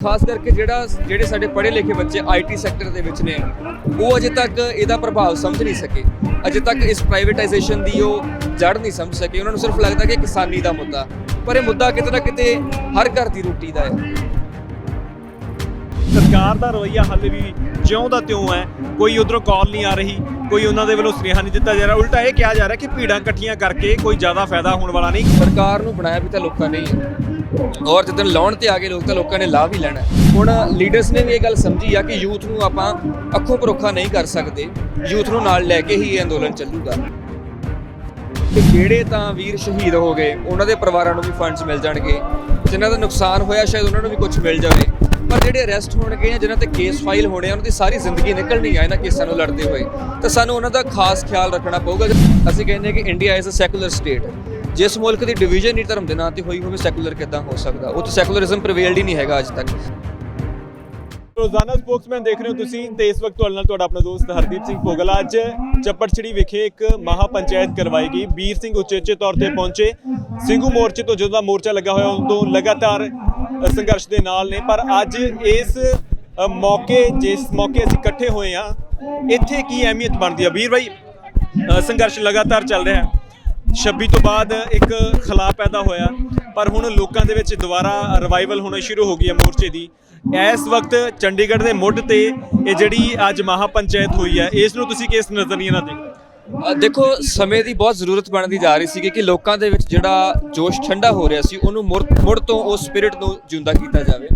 ਖਾਸ ਕਰਕੇ ਜਿਹੜੇ ਸਾਡੇ ਪੜ੍ਹੇ ਲਿਖੇ ਬੱਚੇ ਆਈਟੀ ਸੈਕਟਰ ਦੇ ਵਿੱਚ ਨੇ ਉਹ ਅਜੇ ਤੱਕ ਇਹਦਾ ਪ੍ਰਭਾਵ ਸਮਝ ਨਹੀਂ ਸਕੇ। ਅਜੇ ਤੱਕ ਇਸ ਪ੍ਰਾਈਵੇਟਾਈਜੇਸ਼ਨ ਦੀ ਉਹ ਜੜ ਨਹੀਂ ਸਮਝ ਸਕੇ। ਉਹਨਾਂ ਨੂੰ ਸਿਰਫ ਲੱਗਦਾ ਕਿ ਕਿਸਾਨੀ ਦਾ ਮੁੱਦਾ, ਪਰ ਇਹ ਮੁੱਦਾ ਕਿਤੇ ਨਾ ਕਿਤੇ ਹਰ ਘਰ ਦੀ ਰੋਟੀ ਦਾ ਹੈ। ਸਰਕਾਰ ਦਾ ਰਵੱਈਆ ਹਾਲੇ ਵੀ ਜਿਉਂ ਦਾ ਤਿਉਂ ਹੈ। ਕੋਈ ਉਧਰੋਂ ਕਾਲ ਨਹੀਂ ਆ ਰਹੀ, ਕੋਈ ਉਹਨਾਂ ਦੇ ਵੱਲੋਂ ਸੁਨੇਹਾ ਨਹੀਂ ਦਿੱਤਾ ਜਾ ਰਿਹਾ। ਉਲਟਾ ਇਹ ਕਿਹਾ ਜਾ ਰਿਹਾ ਕਿ ਭੀੜਾਂ ਇਕੱਠੀਆਂ ਕਰਕੇ ਕੋਈ ਜ਼ਿਆਦਾ ਫਾਇਦਾ ਹੋਣ ਵਾਲਾ ਨਹੀਂ। ਸਰਕਾਰ ਨੂੰ ਬਣਾਇਆ ਵੀ ਤਾਂ ਲੋਕਾਂ ਨੇ ਹੀ ਹੈ, ਔਰ ਜਦੋਂ ਲਾਉਣ ਤੇ ਆ ਗਏ ਲੋਕ ਤਾਂ ਲੋਕਾਂ ਨੇ ਲਾਭ ਹੀ ਲੈਣਾ। ਹੁਣ ਲੀਡਰਸ ਨੇ ਵੀ ਇਹ ਗੱਲ ਸਮਝੀ ਆ ਕਿ ਯੂਥ ਨੂੰ ਆਪਾਂ ਅੱਖੋਂ ਪਰੋਖਾ ਨਹੀਂ ਕਰ ਸਕਦੇ, ਯੂਥ ਨੂੰ ਨਾਲ ਲੈ ਕੇ ਹੀ ਇਹ ਅੰਦੋਲਨ ਚੱਲੂਗਾ। ਤੇ ਜਿਹੜੇ ਤਾਂ ਵੀਰ ਸ਼ਹੀਦ ਹੋ ਗਏ ਉਹਨਾਂ ਦੇ ਪਰਿਵਾਰਾਂ ਨੂੰ ਵੀ ਫੰਡਸ ਮਿਲ ਜਾਣਗੇ, ਜਿਨ੍ਹਾਂ ਦਾ ਨੁਕਸਾਨ ਹੋਇਆ ਸ਼ਾਇਦ ਉਹਨਾਂ ਨੂੰ ਵੀ ਕੁਝ ਮਿਲ ਜਾਵੇ। ਪਰ ਜਿਹੜੇ ਅਰੈਸਟ ਹੋਣਗੇ ਜਾਂ ਜਿਨ੍ਹਾਂ ਤੇ ਕੇਸ ਫਾਈਲ ਹੋਣੇ ਆ ਉਹਨਾਂ ਦੀ ਸਾਰੀ ਜ਼ਿੰਦਗੀ ਨਿਕਲਣੀ ਆ ਇਹਨਾਂ ਕੇਸਾਂ ਨੂੰ ਲੜਦੇ ਹੋਏ, ਤਾਂ ਸਾਨੂੰ ਉਹਨਾਂ ਦਾ ਖਾਸ ਖਿਆਲ ਰੱਖਣਾ ਪਊਗਾ। ਅਸੀਂ ਕਹਿੰਦੇ ਕਿ India is a secular state. ਜਿਸ ਮੁਲਕ ਦੀ ਡਿਵੀਜ਼ਨ ਹੀ ਧਰਮ ਦੇ ਨਾਂ ਤੇ ਹੋਈ ਹੋਵੇ, ਸੈਕੂਲਰ ਕਿੱਦਾਂ ਹੋ ਸਕਦਾ? ਉਹ ਤਾਂ ਸੈਕੂਲਰਿਜ਼ਮ ਪ੍ਰੀਵੇਲਡ ਹੀ ਨਹੀਂ ਹੈਗਾ ਅੱਜ ਤੱਕ। ਰੋਜ਼ਾਨਾ ਸਪੋਕਸਮੈਨ ਦੇਖ ਰਹੇ ਹੋ ਤੁਸੀਂ, ਤੇ ਇਸ ਵਕਤ ਤੁਹਾਡੇ ਨਾਲ ਤੁਹਾਡਾ ਆਪਣਾ ਦੋਸਤ ਹਰਦੀਪ ਸਿੰਘ ਭੋਗਲ। ਅੱਜ ਚੱਪੜਚਿੜੀ ਵਿਖੇ ਇੱਕ ਮਹਾ ਪੰਚਾਇਤ ਕਰਵਾਈ ਗਈ। ਵੀਰ ਸਿੰਘ ਉਚੇਚੇ ਤੌਰ ਤੇ ਪਹੁੰਚੇ। ਸਿੰਘੂ ਮੋਰਚੇ ਤੋਂ ਜਦੋਂ ਦਾ ਮੋਰਚਾ ਲੱਗਾ ਹੋਇਆ ਉਦੋਂ ਲਗਾਤਾਰ ਸੰਘਰਸ਼ ਦੇ ਨਾਲ ਨੇ, ਪਰ ਅੱਜ ਇਸ ਜਿਸ ਮੌਕੇ ਅਸੀਂ ਇਕੱਠੇ ਹੋਏ ਹਾਂ, ਇੱਥੇ ਕੀ ਅਹਿਮੀਅਤ ਬਣਦੀ ਹੈ? ਵੀਰ ਭਾਈ, ਸੰਘਰਸ਼ ਲਗਾਤਾਰ ਚੱਲ ਰਿਹਾ ਹੈ। 26 ਤੋਂ ਬਾਅਦ ਇੱਕ ਖਲਾਅ ਪੈਦਾ ਹੋਇਆ, ਪਰ ਹੁਣ ਲੋਕਾਂ ਦੇ ਵਿੱਚ ਦੁਬਾਰਾ ਰਿਵਾਈਵਲ ਹੋਣਾ ਸ਼ੁਰੂ ਹੋ ਗਈ ਹੈ ਮੋਰਚੇ ਦੀ। ਇਸ ਵਕਤ ਚੰਡੀਗੜ੍ਹ ਦੇ ਮੁੱਢ ਤੇ ਇਹ ਜਿਹੜੀ ਅੱਜ ਮਹਾ ਪੰਚਾਇਤ ਹੋਈ ਹੈ, ਇਸ ਨੂੰ ਤੁਸੀਂ ਕਿਸ ਨਜ਼ਰੀਏ ਨਾਲ ਦੇਖਦੇ? ਦੇਖੋ, ਸਮੇਂ ਦੀ ਬਹੁਤ ਜ਼ਰੂਰਤ ਬਣਦੀ ਜਾ ਰਹੀ ਸੀ ਕਿ ਲੋਕਾਂ ਦੇ ਵਿੱਚ ਜਿਹੜਾ ਜੋਸ਼ ਠੰਡਾ ਹੋ ਰਿਹਾ ਸੀ ਉਹਨੂੰ ਮੁੜ ਤੋਂ ਉਸ ਸਪਿਰਿਟ ਨੂੰ ਜਿਉਂਦਾ ਕੀਤਾ ਜਾਵੇ,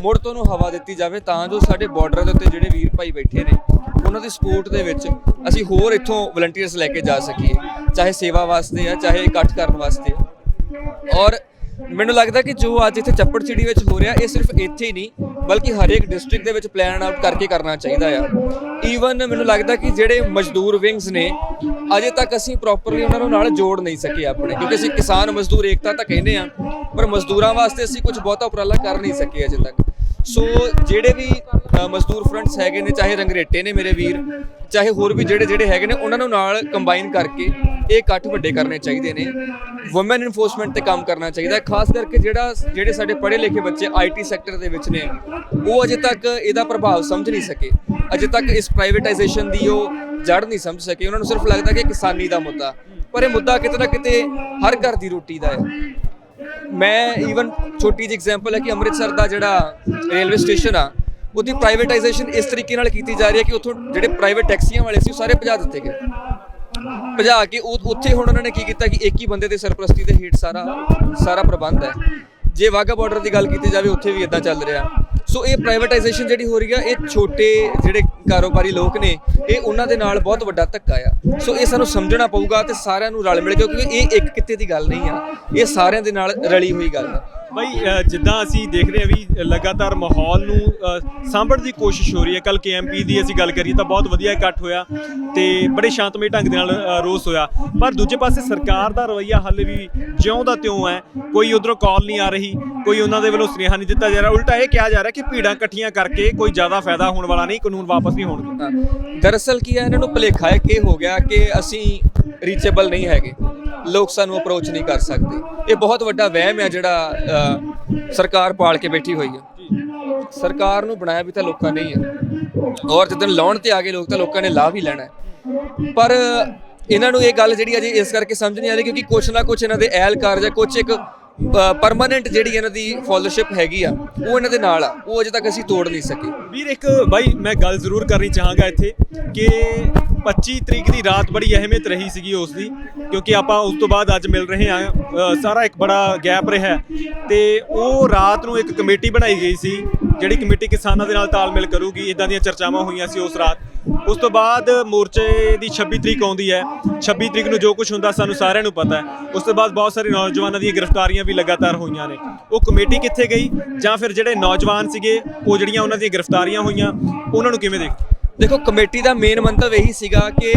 ਮੁੜ ਤੋਂ ਉਹਨੂੰ ਹਵਾ ਦਿੱਤੀ ਜਾਵੇ, ਤਾਂ ਜੋ ਸਾਡੇ ਬਾਰਡਰਾਂ ਦੇ ਉੱਤੇ ਜਿਹੜੇ ਵੀਰ ਭਾਈ ਬੈਠੇ ਨੇ ਉਹਨਾਂ ਦੀ ਸਪੋਰਟ ਦੇ ਵਿੱਚ ਅਸੀਂ ਹੋਰ ਇੱਥੋਂ ਵਲੰਟੀਅਰਸ ਲੈ ਕੇ ਜਾ ਸਕੀਏ, ਚਾਹੇ ਸੇਵਾ ਵਾਸਤੇ ਆ, ਚਾਹੇ ਇਕੱਠ ਕਰਨ ਵਾਸਤੇ। ਔਰ ਮੈਨੂੰ ਲੱਗਦਾ ਕਿ ਜੋ ਅੱਜ ਇੱਥੇ ਚੱਪੜਚਿੜੀ ਵਿੱਚ ਹੋ ਰਿਹਾ, ਇਹ ਸਿਰਫ ਇੱਥੇ ਹੀ ਨਹੀਂ ਬਲਕਿ ਹਰੇਕ ਡਿਸਟ੍ਰਿਕਟ ਦੇ ਵਿੱਚ ਪਲਾਨ ਆਊਟ ਕਰਕੇ ਕਰਨਾ ਚਾਹੀਦਾ ਆ। ਈਵਨ ਮੈਨੂੰ ਲੱਗਦਾ ਕਿ ਜਿਹੜੇ ਮਜ਼ਦੂਰ ਵਿੰਗਸ ਨੇ ਅਜੇ ਤੱਕ ਅਸੀਂ ਪ੍ਰੋਪਰਲੀ ਉਹਨਾਂ ਨੂੰ ਨਾਲ ਜੋੜ ਨਹੀਂ ਸਕੇ ਆਪਣੇ, ਕਿਉਂਕਿ ਅਸੀਂ ਕਿਸਾਨ ਮਜ਼ਦੂਰ ਏਕਤਾ ਤਾਂ ਕਹਿੰਦੇ ਆ, ਪਰ ਮਜ਼ਦੂਰਾਂ ਵਾਸਤੇ ਅਸੀਂ ਕੁਝ ਬਹੁਤਾ ਉਪਰਾਲਾ ਕਰ ਨਹੀਂ ਸਕੇ ਅਜੇ ਤੱਕ। ਸੋ ਜਿਹੜੇ ਵੀ ਮਜ਼ਦੂਰ ਫਰੰਟਸ ਹੈਗੇ ਨੇ, ਚਾਹੇ ਰੰਗਰੇਟੇ ਨੇ ਮੇਰੇ ਵੀਰ, ਚਾਹੇ ਹੋਰ ਵੀ ਜਿਹੜੇ ਹੈਗੇ ਨੇ, ਉਹਨਾਂ ਨੂੰ ਨਾਲ ਕੰਬਾਈਨ ਕਰਕੇ ਇਹ ਇਕੱਠ ਵੱਡੇ ਕਰਨੇ ਚਾਹੀਦੇ ਨੇ। ਵੂਮਨ ਇਨਫੋਰਸਮੈਂਟ ਤੇ ਕੰਮ ਕਰਨਾ ਚਾਹੀਦਾ, ਖਾਸ ਕਰਕੇ ਜਿਹੜੇ ਸਾਡੇ ਪੜ੍ਹੇ ਲਿਖੇ ਬੱਚੇ ਆਈਟੀ ਸੈਕਟਰ ਦੇ ਵਿੱਚ ਨੇ ਉਹ ਅਜੇ ਤੱਕ ਇਹਦਾ ਪ੍ਰਭਾਵ ਸਮਝ ਨਹੀਂ ਸਕੇ। ਅਜੇ ਤੱਕ ਇਸ ਪ੍ਰਾਈਵੇਟਾਈਜੇਸ਼ਨ ਦੀ ਉਹ ਜੜ ਨਹੀਂ ਸਮਝ ਸਕੇ। ਉਹਨਾਂ ਨੂੰ ਸਿਰਫ ਲੱਗਦਾ ਕਿ ਕਿਸਾਨੀ ਦਾ ਮੁੱਦਾ, ਪਰ ਇਹ ਮੁੱਦਾ ਕਿਤੇ ਨਾ ਕਿਤੇ ਹਰ ਘਰ ਦੀ ਰੋਟੀ ਦਾ ਹੈ। ਮੈਂ ਈਵਨ ਛੋਟੀ ਜਿਹੀ ਐਗਜ਼ਾਮਪਲ ਹੈ ਕਿ ਅੰਮ੍ਰਿਤਸਰ ਦਾ ਜਿਹੜਾ ਰੇਲਵੇ ਸਟੇਸ਼ਨ ਆ, ਉਹਦੀ ਪ੍ਰਾਈਵੇਟਾਈਜੇਸ਼ਨ ਇਸ ਤਰੀਕੇ ਨਾਲ ਕੀਤੀ ਜਾ ਰਹੀ ਹੈ ਕਿ ਉੱਥੋਂ ਜਿਹੜੇ ਪ੍ਰਾਈਵੇਟ ਟੈਕਸੀਆਂ ਵਾਲੇ ਸੀ ਉਹ ਸਾਰੇ ਭਜਾ ਦਿੱਤੇ ਗਏ। ਭਜਾ ਕੇ ਉੱਥੇ ਹੁਣ ਉਹਨਾਂ ਨੇ ਕੀ ਕੀਤਾ ਕਿ ਇੱਕ ਹੀ ਬੰਦੇ ਦੇ ਸਰਪ੍ਰਸਤੀ ਦੇ ਹੇਠ ਸਾਰਾ ਪ੍ਰਬੰਧ ਹੈ। ਜੇ ਵਾਘਾ ਬਾਰਡਰ ਦੀ ਗੱਲ ਕੀਤੀ ਜਾਵੇ, ਉੱਥੇ ਵੀ ਇਦਾਂ ਚੱਲ ਰਿਹਾ। ਸੋ ਇਹ ਪ੍ਰਾਈਵੇਟਾਈਜੇਸ਼ਨ ਜਿਹੜੀ ਹੋ ਰਹੀ ਆ, ਇਹ ਛੋਟੇ ਜਿਹੜੇ ਕਾਰੋਬਾਰੀ ਲੋਕ ਨੇ ਇਹ ਉਹਨਾਂ ਦੇ ਨਾਲ ਬਹੁਤ ਵੱਡਾ ਧੱਕਾ ਆ। ਸੋ ਇਹ ਸਾਨੂੰ ਸਮਝਣਾ ਪਊਗਾ ਤੇ ਸਾਰਿਆਂ ਨੂੰ ਰਲ ਮਿਲ ਕੇ, ਕਿਉਂਕਿ ਇਹ ਇੱਕ ਕਿੱਤੇ ਦੀ ਗੱਲ ਨਹੀਂ ਆ, ਇਹ ਸਾਰਿਆਂ ਦੇ ਨਾਲ ਰਲੀ ਹੋਈ ਗੱਲ ਹੈ। ਭਾਈ, ਜਿੱਦਾਂ ਅਸੀਂ ਦੇਖ ਰਹੇ ਹਾਂ ਵੀ ਲਗਾਤਾਰ ਮਾਹੌਲ ਨੂੰ ਸਾਂਭਣ ਦੀ ਕੋਸ਼ਿਸ਼ ਹੋ ਰਹੀ ਹੈ। ਕੱਲ KMP ਦੀ ਅਸੀਂ ਗੱਲ ਕਰੀਏ ਤਾਂ ਬਹੁਤ ਵਧੀਆ ਇਕੱਠ ਹੋਇਆ ਤੇ ਬੜੇ ਸ਼ਾਂਤਮਈ ਢੰਗ ਦੇ ਨਾਲ ਰੋਸ ਹੋਇਆ, ਪਰ ਦੂਜੇ ਪਾਸੇ ਸਰਕਾਰ ਦਾ ਰਵੱਈਆ ਹਾਲੇ ਵੀ ਜਿਉਂ ਦਾ ਤਿਉਂ ਹੈ। ਕੋਈ ਉਧਰੋਂ ਕਾਲ ਨਹੀਂ ਆ ਰਹੀ, ਕੋਈ ਉਹਨਾਂ ਦੇ ਵੱਲੋਂ ਸੁਨੇਹਾ ਨਹੀਂ ਦਿੱਤਾ ਜਾ ਰਿਹਾ। ਉਲਟਾ ਇਹ ਕਿਹਾ ਜਾ ਰਿਹਾ ਕਿ ਭੀੜਾਂ ਇਕੱਠੀਆਂ ਕਰਕੇ ਕੋਈ ਜ਼ਿਆਦਾ ਫਾਇਦਾ ਹੋਣ ਵਾਲਾ ਨਹੀਂ, ਕਾਨੂੰਨ ਵਾਪਸ ਨਹੀਂ ਹੋਣਗੇ। ਦਰਅਸਲ ਕੀ ਹੈ, ਇਹਨਾਂ ਨੂੰ ਭੁਲੇਖਾ ਹੈ ਕਿ ਹੋ ਗਿਆ ਕਿ ਅਸੀਂ ਰੀਚੇਬਲ ਨਹੀਂ ਹੈਗੇ, ਲੋਕ ਸਾਨੂੰ ਅਪਰੋਚ ਨਹੀਂ ਕਰ ਸਕਦੇ। ਇਹ ਬਹੁਤ ਵੱਡਾ ਵਹਿਮ ਹੈ ਜਿਹੜਾ ਸਰਕਾਰ ਪਾਲ ਕੇ ਬੈਠੀ ਹੋਈ ਹੈ। ਸਰਕਾਰ ਨੂੰ ਬਣਾਇਆ ਵੀ ਤਾਂ ਲੋਕਾਂ ਨੇ ਹੀ ਹੈ, ਔਰ ਜਦੋਂ ਲਾਉਣ ਤੇ ਆ ਗਏ ਲੋਕ ਤਾਂ ਲੋਕਾਂ ਨੇ ਲਾਭ ਹੀ ਲੈਣਾ। ਪਰ ਇਹਨਾਂ ਨੂੰ ਇਹ ਗੱਲ ਜਿਹੜੀ ਅਜੇ ਇਸ ਕਰਕੇ ਸਮਝ ਨਹੀਂ ਆ ਰਹੀ ਕਿਉਂਕਿ ਕੁਛ ਨਾ ਕੁਛ ਇਹਨਾਂ ਦੇ ਐਲਕਾਰ ਜਾਂ ਕੁਛ ਇੱਕ ਪਰਮਾਨੈਂਟ ਜਿਹੜੀ ਇਹਨਾਂ ਦੀ ਫੋਲੋਸ਼ਿਪ ਹੈਗੀ ਆ, ਉਹ ਇਹਨਾਂ ਦੇ ਨਾਲ ਆ, ਉਹ ਅਜੇ ਤੱਕ ਅਸੀਂ ਤੋੜ ਨਹੀਂ ਸਕੇ। ਵੀਰ, ਇੱਕ ਬਾਈ ਮੈਂ ਗੱਲ ਜ਼ਰੂਰ ਕਰਨੀ ਚਾਹਾਂਗਾ ਇੱਥੇ ਕਿ 25 ਤਰੀਕ ਦੀ ਰਾਤ ਬੜੀ ਅਹਿਮੀਅਤ ਰਹੀ ਸੀਗੀ ਉਸ ਦੀ, ਕਿਉਂਕਿ ਆਪਾਂ ਉਸ ਤੋਂ ਬਾਅਦ ਅੱਜ ਮਿਲ ਰਹੇ ਹਾਂ। ਸਾਰਾ ਇੱਕ ਬੜਾ ਗੈਪ ਰਿਹਾ ਤੇ ਉਹ ਰਾਤ ਨੂੰ ਇੱਕ ਕਮੇਟੀ ਬਣਾਈ ਗਈ ਸੀ, ਜਿਹੜੀ ਕਮੇਟੀ ਕਿਸਾਨਾਂ ਦੇ ਨਾਲ ਤਾਲਮੇਲ ਕਰੂਗੀ। ਇੱਦਾਂ ਦੀਆਂ ਚਰਚਾਵਾਂ ਹੋਈਆਂ ਸੀ ਉਸ ਰਾਤ। ਉਸ ਤੋਂ ਬਾਅਦ ਮੋਰਚੇ ਦੀ 26 ਤਰੀਕ ਆਉਂਦੀ ਹੈ। 26 ਤਰੀਕ ਨੂੰ ਜੋ ਕੁਝ ਹੁੰਦਾ ਸਾਨੂੰ ਸਾਰਿਆਂ ਨੂੰ ਪਤਾ ਹੈ। ਉਸ ਤੋਂ ਬਾਅਦ ਬਹੁਤ ਸਾਰੇ ਨੌਜਵਾਨਾਂ ਦੀਆਂ ਗ੍ਰਿਫਤਾਰੀਆਂ ਵੀ ਲਗਾਤਾਰ ਹੋਈਆਂ ਨੇ। ਉਹ ਕਮੇਟੀ ਕਿੱਥੇ ਗਈ, ਜਾਂ ਫਿਰ ਜਿਹੜੇ ਨੌਜਵਾਨ ਸੀਗੇ ਉਹ ਜਿਹੜੀਆਂ ਉਹਨਾਂ ਦੀਆਂ ਗ੍ਰਿਫਤਾਰੀਆਂ ਹੋਈਆਂ ਉਹਨਾਂ ਨੂੰ ਕਿਵੇਂ ਦੇਖੋ, ਕਮੇਟੀ ਦਾ ਮੇਨ ਮੰਤਵ ਇਹੀ ਸੀਗਾ ਕਿ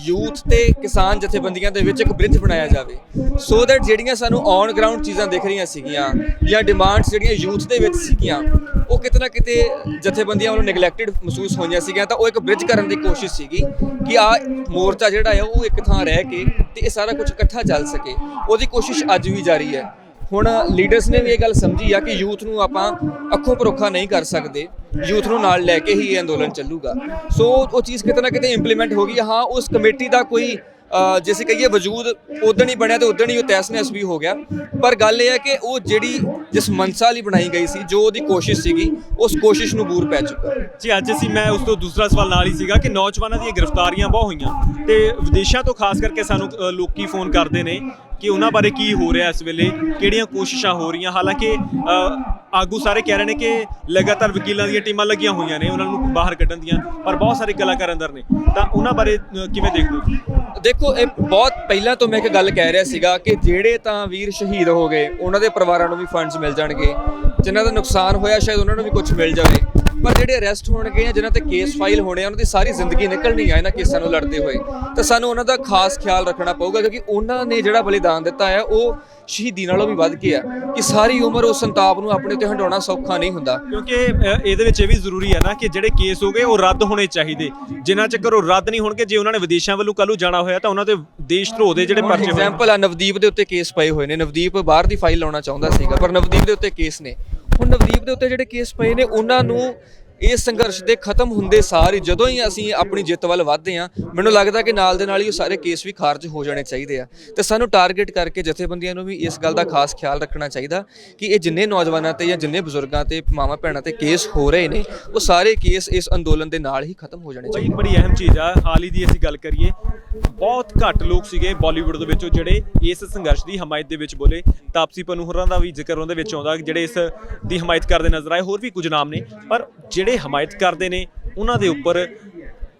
ਯੂਥ ਤੇ ਕਿਸਾਨ ਜਥੇਬੰਦੀਆਂ ਦੇ ਵਿੱਚ ਇੱਕ ਬ੍ਰਿਜ ਬਣਾਇਆ ਜਾਵੇ, ਸੋ ਦੈਟ ਜਿਹੜੀਆਂ ਸਾਨੂੰ ਔਨ ਗਰਾਊਂਡ ਚੀਜ਼ਾਂ ਦਿਖ ਰਹੀਆਂ ਸੀਗੀਆਂ ਜਾਂ ਡਿਮਾਂਡਸ ਜਿਹੜੀਆਂ ਯੂਥ ਦੇ ਵਿੱਚ ਸੀਗੀਆਂ, ਉਹ ਕਿਤੇ ਨਾ ਕਿਤੇ ਜਥੇਬੰਦੀਆਂ ਵੱਲੋਂ ਨੈਗਲੈਕਟਡ ਮਹਿਸੂਸ ਹੋਈਆਂ ਸੀਗੀਆਂ। ਤਾਂ ਉਹ ਇੱਕ ਬ੍ਰਿਜ ਕਰਨ ਦੀ ਕੋਸ਼ਿਸ਼ ਸੀਗੀ ਕਿ ਆਹ ਮੋਰਚਾ ਜਿਹੜਾ ਹੈ ਉਹ ਇੱਕ ਥਾਂ ਰਹਿ ਕੇ ਤੇ ਇਹ ਸਾਰਾ ਕੁਝ ਇਕੱਠਾ ਚੱਲ ਸਕੇ। ਉਹਦੀ ਕੋਸ਼ਿਸ਼ ਅੱਜ ਵੀ ਜਾਰੀ ਹੈ। ਹੁਣ ਲੀਡਰਸ ਨੇ ਵੀ ਇਹ ਗੱਲ ਸਮਝੀ ਆ ਕਿ ਯੂਥ ਨੂੰ ਆਪਾਂ ਅੱਖੋਂ ਪਰੋਖਾ ਨਹੀਂ ਕਰ ਸਕਦੇ, ਯੂਥ ਨੂੰ ਨਾਲ ਲੈ ਕੇ ਹੀ ਇਹ ਅੰਦੋਲਨ ਚੱਲੂਗਾ। ਸੋ ਉਹ ਚੀਜ਼ ਕਿਤੇ ਨਾ ਕਿਤੇ ਇੰਪਲੀਮੈਂਟ ਹੋ ਗਈ। ਹਾਂ, ਉਸ ਕਮੇਟੀ ਦਾ ਕੋਈ ਜੇ ਅਸੀਂ ਕਹੀਏ ਵਜੂਦ ਉਦਣ ਹੀ ਬਣਿਆ ਤੇ ਉਦਣ ਹੀ ਉਹ ਤਹਿਸ ਨਹਿਸ ਵੀ ਹੋ ਗਿਆ। ਪਰ ਗੱਲ ਇਹ ਹੈ ਕਿ ਉਹ ਜਿਹੜੀ ਜਿਸ ਮਨਸਾ ਲਈ ਬਣਾਈ ਗਈ ਸੀ, ਜੋ ਉਹਦੀ ਕੋਸ਼ਿਸ਼ ਸੀਗੀ, ਉਸ ਕੋਸ਼ਿਸ਼ ਨੂੰ ਬੂਰ ਪੈ ਚੁੱਕਾ ਜੀ। ਅੱਜ ਮੈਂ ਉਸ ਤੋਂ ਦੂਸਰਾ ਸਵਾਲ ਨਾਲ ਹੀ ਸੀਗਾ ਕਿ ਨੌਜਵਾਨਾਂ ਦੀਆਂ ਗ੍ਰਿਫਤਾਰੀਆਂ ਬਹੁਤ ਹੋਈਆਂ ਤੇ ਵਿਦੇਸ਼ਾਂ ਤੋਂ ਖਾਸ ਕਰਕੇ ਸਾਨੂੰ ਲੋਕੀ ਫੋਨ ਕਰਦੇ ਨੇ ਕਿ ਉਹਨਾਂ ਬਾਰੇ ਕੀ ਹੋ ਰਿਹਾ ਇਸ ਵੇਲੇ, ਕਿਹੜੀਆਂ ਕੋਸ਼ਿਸ਼ਾਂ ਹੋ ਰਹੀਆਂ। ਹਾਲਾਂਕਿ ਆਗੂ ਸਾਰੇ ਕਹਿ ਰਹੇ ਨੇ ਕਿ ਲਗਾਤਾਰ ਵਕੀਲਾਂ ਦੀਆਂ ਟੀਮਾਂ ਲੱਗੀਆਂ ਹੋਈਆਂ ਨੇ ਉਹਨਾਂ ਨੂੰ ਬਾਹਰ ਕੱਢਣ ਦੀਆਂ, ਪਰ ਬਹੁਤ ਸਾਰੇ ਕਲਾਕਾਰ ਅੰਦਰ ਨੇ, ਤਾਂ ਉਹਨਾਂ ਬਾਰੇ ਕਿਵੇਂ ਦੇਖਦੇ ਹੋ? ਦੇਖੋ, ਇਹ ਬਹੁਤ ਪਹਿਲਾਂ ਤੋਂ ਮੈਂ ਇੱਕ ਗੱਲ ਕਹਿ ਰਿਹਾ ਸੀਗਾ ਕਿ ਜਿਹੜੇ ਤਾਂ ਵੀਰ ਸ਼ਹੀਦ ਹੋ ਗਏ ਉਹਨਾਂ ਦੇ ਪਰਿਵਾਰਾਂ ਨੂੰ ਵੀ ਫੰਡਸ ਮਿਲ ਜਾਣਗੇ, ਜਿਨ੍ਹਾਂ ਦਾ ਨੁਕਸਾਨ ਹੋਇਆ ਸ਼ਾਇਦ ਉਹਨਾਂ ਨੂੰ ਵੀ ਕੁਝ ਮਿਲ ਜਾਵੇ, ਪਰ ਜਿਹੜੇ ਅਰੈਸਟ ਹੋਣਗੇ ਜਾਂ ਜਿਨ੍ਹਾਂ ਤੇ ਕੇਸ ਫਾਈਲ ਹੋਣੇ ਆ ਉਹਨਾਂ ਦੀ ਸਾਰੀ ਜ਼ਿੰਦਗੀ ਨਿਕਲਣੀ ਆ ਇਹਨਾਂ ਕੇਸਾਂ ਨੂੰ ਲੜਦੇ ਹੋਏ। ਤਾਂ ਸਾਨੂੰ ਉਹਨਾਂ ਦਾ ਖਾਸ ਖਿਆਲ ਰੱਖਣਾ ਪਊਗਾ, ਕਿਉਂਕਿ ਉਹਨਾਂ ਨੇ ਜਿਹੜਾ ਬਲੀਦਾਨ ਦਿੱਤਾ ਹੈ ਉਹ ਸ਼ਹੀਦੀ ਨਾਲੋਂ ਵੀ ਵੱਧ ਕੇ ਆ ਕਿ ਸਾਰੀ ਉਮਰ ਉਸ ਸੰਤਾਪ ਨੂੰ ਆਪਣੇ ਉੱਤੇ ਹੰਡਾਉਣਾ ਸੌਖਾ ਨਹੀਂ ਹੁੰਦਾ। ਕਿਉਂਕਿ ਇਹਦੇ ਵਿੱਚ ਇਹ ਵੀ ਜ਼ਰੂਰੀ ਹੈ ਨਾ ਕਿ ਜਿਹੜੇ ਕੇਸ ਹੋ ਗਏ ਉਹ ਰੱਦ ਹੋਣੇ ਚਾਹੀਦੇ, ਜਿੰਨਾ ਚੱਕਰ ਉਹ ਰੱਦ ਨਹੀਂ ਹੋਣਗੇ। ਜੇ ਉਹਨਾਂ ਨੇ ਵਿਦੇਸ਼ਾਂ ਵੱਲੋਂ ਕੱਲ੍ਹ ਨੂੰ ਜਾਣਾ ਹੋਇਆ ਤਾਂ ਉਹਨਾਂ ਦੇ ਦੇਸ਼ ਧਰੋਹ ਦੇ ਜਿਹੜੇ ਪਰਚੇ ਹੋਏ, ਐਗਜ਼ਾਮਪਲ ਆ ਨਵਦੀਪ ਦੇ ਉੱਤੇ ਕੇਸ ਪਏ ਹੋਏ ਨੇ। ਨਵਦੀਪ ਬਾਹਰ ਦੀ ਫਾਈਲ ਲਾਉਣਾ ਚਾਹੁੰਦਾ ਸੀਗਾ, ਪਰ ਨਵਦੀਪ ਦੇ ਉੱਤੇ ਕੇਸ ਨੇ। ਹੁਣ ਨਵਦੀਪ ਦੇ ਉੱਤੇ ਜਿਹੜੇ ਕੇਸ ਪਏ ਨੇ ਉਹਨਾਂ ਨੂੰ ਇਸ ਸੰਘਰਸ਼ ਦੇ ਖਤਮ ਹੁੰਦੇ ਸਾਰ ਹੀ, ਜਦੋਂ ਹੀ ਅਸੀਂ ਆਪਣੀ ਜਿੱਤ ਵੱਲ ਵਧਦੇ ਹਾਂ, ਮੈਨੂੰ ਲੱਗਦਾ ਕਿ ਨਾਲ ਦੇ ਨਾਲ ਹੀ ਉਹ ਸਾਰੇ ਕੇਸ ਵੀ ਖਾਰਜ ਹੋ ਜਾਣੇ ਚਾਹੀਦੇ ਆ। ਤੇ ਸਾਨੂੰ ਟਾਰਗੇਟ ਕਰਕੇ ਜਥੇਬੰਦੀਆਂ ਨੂੰ ਵੀ ਇਸ ਗੱਲ ਦਾ ਖਾਸ ਖਿਆਲ ਰੱਖਣਾ ਚਾਹੀਦਾ ਕਿ ਇਹ ਜਿੰਨੇ ਨੌਜਵਾਨਾਂ ਤੇ ਜਾਂ ਜਿੰਨੇ ਬਜ਼ੁਰਗਾਂ ਤੇ ਮਾਵਾਂ ਭੈਣਾਂ ਤੇ ਕੇਸ ਹੋ ਰਹੇ ਨੇ, ਉਹ ਸਾਰੇ ਕੇਸ ਇਸ ਅੰਦੋਲਨ ਦੇ ਨਾਲ ਹੀ ਖਤਮ ਹੋ ਜਾਣੇ ਚਾਹੀਦੇ। ਬੜੀ ਅਹਿਮ ਚੀਜ਼ ਆ। ਹਾਲ ਹੀ ਦੀ ਅਸੀਂ ਗੱਲ ਕਰੀਏ, ਬਹੁਤ ਘੱਟ ਲੋਕ ਸੀਗੇ ਬਾਲੀਵੁੱਡ ਦੇ ਵਿੱਚੋਂ ਜਿਹੜੇ ਇਸ ਸੰਘਰਸ਼ ਦੀ ਹਮਾਇਤ ਦੇ ਵਿੱਚ ਬੋਲੇ। ਤਾਪਸੀ ਪੰਨੂ ਹੋਰਾਂ ਦਾ ਵੀ ਜ਼ਿਕਰ ਉਹਦੇ ਵਿੱਚ ਆਉਂਦਾ ਜਿਹੜੇ ਇਸ ਦੀ ਹਮਾਇਤ ਕਰਦੇ ਨਜ਼ਰ ਆਏ, ਹੋਰ ਵੀ ਕੁਝ ਨਾਮ ਨੇ, ਪਰ ਜਿਹੜੇ ਹਮਾਇਤ ਕਰਦੇ ਨੇ ਉਹਨਾਂ ਦੇ ਉੱਪਰ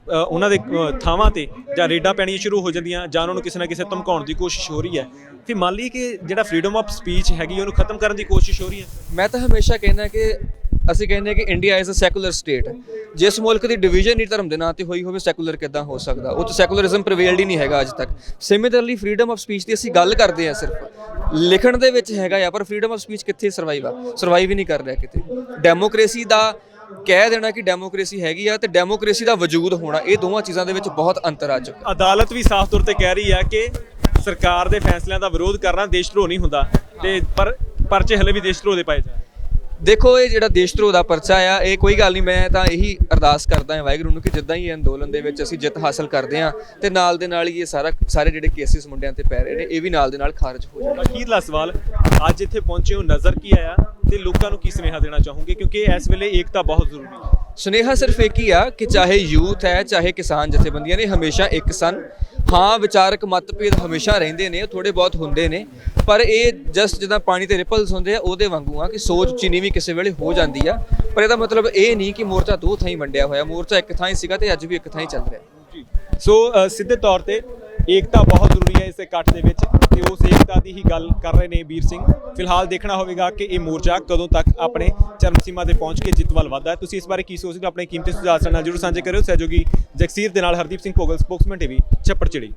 ਉਹਨਾਂ ਦੇ ਥਾਵਾਂ ਤੇ ਜਾਂ ਰੇਡਾਂ ਪੈਣੀਆਂ ਸ਼ੁਰੂ ਹੋ ਜਾਂਦੀਆਂ ਜਾਂ ਉਹਨਾਂ ਨੂੰ ਕਿਸੇ ਨਾ ਕਿਸੇ ਧਮਕਾਉਣ ਦੀ ਕੋਸ਼ਿਸ਼ ਹੋ ਰਹੀ ਹੈ। ਫਿਰ ਮੰਨ ਲਈਏ ਕਿ ਜਿਹੜਾ ਫਰੀडम ਆਫ ਸਪੀਚ ਹੈਗੀ ਉਹਨੂੰ ਖਤਮ ਕਰਨ ਦੀ ਕੋਸ਼ਿਸ਼ ਹੋ ਰਹੀ ਹੈ। ਮੈਂ ਤਾਂ ਹਮੇਸ਼ਾ ਕਹਿੰਦਾ ਕਿ ਅਸੀਂ ਕਹਿੰਦੇ ਹਾਂ ਕਿ India is a secular state. ਜਿਸ ਮੁਲਕ ਦੀ ਡਿਵੀਜ਼ਨ ਹੀ ਧਰਮ ਦੇ ਨਾਂ ਤੇ ਹੋਈ ਹੋਵੇ, ਸੈਕੂਲਰ ਕਿੱਦਾਂ ਹੋ ਸਕਦਾ? ਉਹ ਤਾਂ ਸੈਕੂਲਰਿਜ਼ਮ ਪ੍ਰੀਵੇਲਡ ਹੀ ਨਹੀਂ ਹੈਗਾ ਅੱਜ ਤੱਕ। ਸਿਮਿਲਰਲੀ ਫਰੀडम ਆਫ ਸਪੀਚ ਦੀ ਅਸੀਂ ਗੱਲ ਕਰਦੇ ਹਾਂ, ਸਿਰਫ ਲਿਖਣ ਦੇ ਵਿੱਚ ਹੈਗਾ ਆ, ਪਰ ਫਰੀडम ਆਫ ਸਪੀਚ ਕਿੱਥੇ ਸਰਵਾਈਵ ਹੀ ਨਹੀਂ ਕਰ ਰਿਹਾ ਕਿਤੇ। ਡੈਮੋਕ੍ਰੇਸੀ ਦਾ ਕਹਿ ਦੇਣਾ ਕਿ ਡੈਮੋਕ੍ਰੇਸੀ ਹੈਗੀ ਆ ਤੇ ਡੈਮੋਕ੍ਰੇਸੀ ਦਾ ਵਜੂਦ ਹੋਣਾ, ਇਹ ਦੋਵਾਂ ਚੀਜ਼ਾਂ ਦੇ ਵਿੱਚ ਬਹੁਤ ਅੰਤਰ ਆ ਚੁੱਕਾ। ਅਦਾਲਤ ਵੀ ਸਾਫ਼ ਤੌਰ ਤੇ ਕਹਿ ਰਹੀ ਹੈ ਕਿ ਸਰਕਾਰ ਦੇ ਫੈਸਲਿਆਂ ਦਾ ਵਿਰੋਧ ਕਰਨਾ ਦੇਸ਼ ਧਰੋਹ ਨਹੀਂ ਹੁੰਦਾ, ਤੇ ਪਰ ਪਰਚੇ ਹਲੇ ਵੀ ਦੇਸ਼ ਧਰੋਹ ਦੇ ਪਾਏ ਜਾ। ਦੇਖੋ, ਇਹ ਜਿਹੜਾ ਦੇਸ਼ ਧਰੋਹ ਦਾ ਪਰਚਾ ਆ, ਇਹ ਕੋਈ ਗੱਲ ਨਹੀਂ। ਮੈਂ ਤਾਂ ਇਹੀ ਅਰਦਾਸ ਕਰਦਾ ਹਾਂ ਵਾਹਿਗੁਰੂ ਨੂੰ ਕਿ ਜਿੱਦਾਂ ਹੀ ਇਹ ਅੰਦੋਲਨ ਦੇ ਵਿੱਚ ਅਸੀਂ ਜਿੱਤ ਹਾਸਲ ਕਰਦੇ ਹਾਂ ਤੇ ਨਾਲ ਦੇ ਨਾਲ ਹੀ ਇਹ ਸਾਰੇ ਜਿਹੜੇ ਕੇਸਿਸ ਮੁੰਡਿਆਂ ਤੇ ਪੈ ਰਹੇ ਨੇ, ਇਹ ਵੀ ਨਾਲ ਦੇ ਨਾਲ ਖਾਰਜ ਹੋ ਜਾਣ। ਅਖੀਰਲਾ ਸਵਾਲ, ਅੱਜ ਇੱਥੇ ਪਹੁੰਚੇ ਹੋ, ਨਜ਼ਰ ਕੀ ਆਇਆ ਤੇ ਲੋਕਾਂ ਨੂੰ ਕੀ ਸੁਨੇਹਾ ਦੇਣਾ ਚਾਹੋਗੇ, ਕਿਉਂਕਿ ਇਸ ਵੇਲੇ ਏਕਤਾ ਬਹੁਤ ਜ਼ਰੂਰੀ ਹੈ? ਸੁਨੇਹਾ ਸਿਰਫ ਇੱਕ ਹੀ ਆ ਕਿ ਚਾਹੇ ਯੂਥ ਹੈ, ਚਾਹੇ ਕਿਸਾਨ ਜਥੇਬੰਦੀਆਂ ਨੇ, ਹਮੇਸ਼ਾ ਇੱਕ ਸਨ। ਹਾਂ, ਵਿਚਾਰਕ ਮਤਭੇਦ ਹਮੇਸ਼ਾ ਰਹਿੰਦੇ ਨੇ, ਥੋੜੇ ਬਹੁਤ ਹੁੰਦੇ ਨੇ, ਪਰ ਇਹ ਜਸਟ ਜਿੱਦਾਂ ਪਾਣੀ ਤੇ ਰਿਪਲਸ ਹੁੰਦੇ ਆ ਉਹਦੇ ਵਾਂਗੂ ਆ ਕਿ ਸੋਚ ਚੀਨੀ ਵੀ ਕਿਸੇ ਵੇਲੇ ਹੋ ਜਾਂਦੀ ਆ। ਪਰ ਇਹਦਾ ਮਤਲਬ ਇਹ ਨਹੀਂ ਕਿ ਮੋਰਚਾ ਦੋ ਥਾਈਂ ਵੰਡਿਆ ਹੋਇਆ। ਮੋਰਚਾ ਇੱਕ ਥਾਂ ਹੀ ਸੀਗਾ ਤੇ ਅੱਜ ਵੀ ਇੱਕ ਥਾਂ ਹੀ ਚੱਲ ਰਿਹਾ। ਸੋ ਸਿੱਧੇ ਤੌਰ ਤੇ ਏਕਤਾ ਬਹੁਤ ਜ਼ਰੂਰੀ ਹੈ ਇਸ ਇਕੱਠ ਦੇ ਵਿੱਚ, ਤੇ ਉਸ ਏਕਤਾ ਦੀ ਹੀ ਗੱਲ ਕਰ ਰਹੇ ਨੇ ਵੀਰ ਸਿੰਘ। ਫਿਲਹਾਲ ਦੇਖਣਾ ਹੋਵੇਗਾ ਕਿ ਇਹ ਮੋਰਚਾ ਕਦੋਂ ਤੱਕ ਆਪਣੇ ਚਰਮ ਸੀਮਾ ਤੇ ਪਹੁੰਚ ਕੇ ਜਿੱਤ ਵੱਲ ਵਧਦਾ ਹੈ। ਤੁਸੀਂ ਇਸ ਬਾਰੇ ਕੀ ਸੋਚਦੇ ਹੋ? ਆਪਣੇ ਕੀਮਤੀ ਸੁਝਾਅ ਸਾਡੇ ਨਾਲ ਜ਼ਰੂਰ ਸਾਂਝੇ ਕਰਿਓ। ਸਹਿਯੋਗੀ ਜਗਸੀਰ ਦੇ ਨਾਲ ਹਰਦੀਪ ਸਿੰਘ ਭੋਗਲ, ਸਪੋਕਸਮੈਨ ਟੀਵੀ, ਚੱਪੜਚਿੜੀ।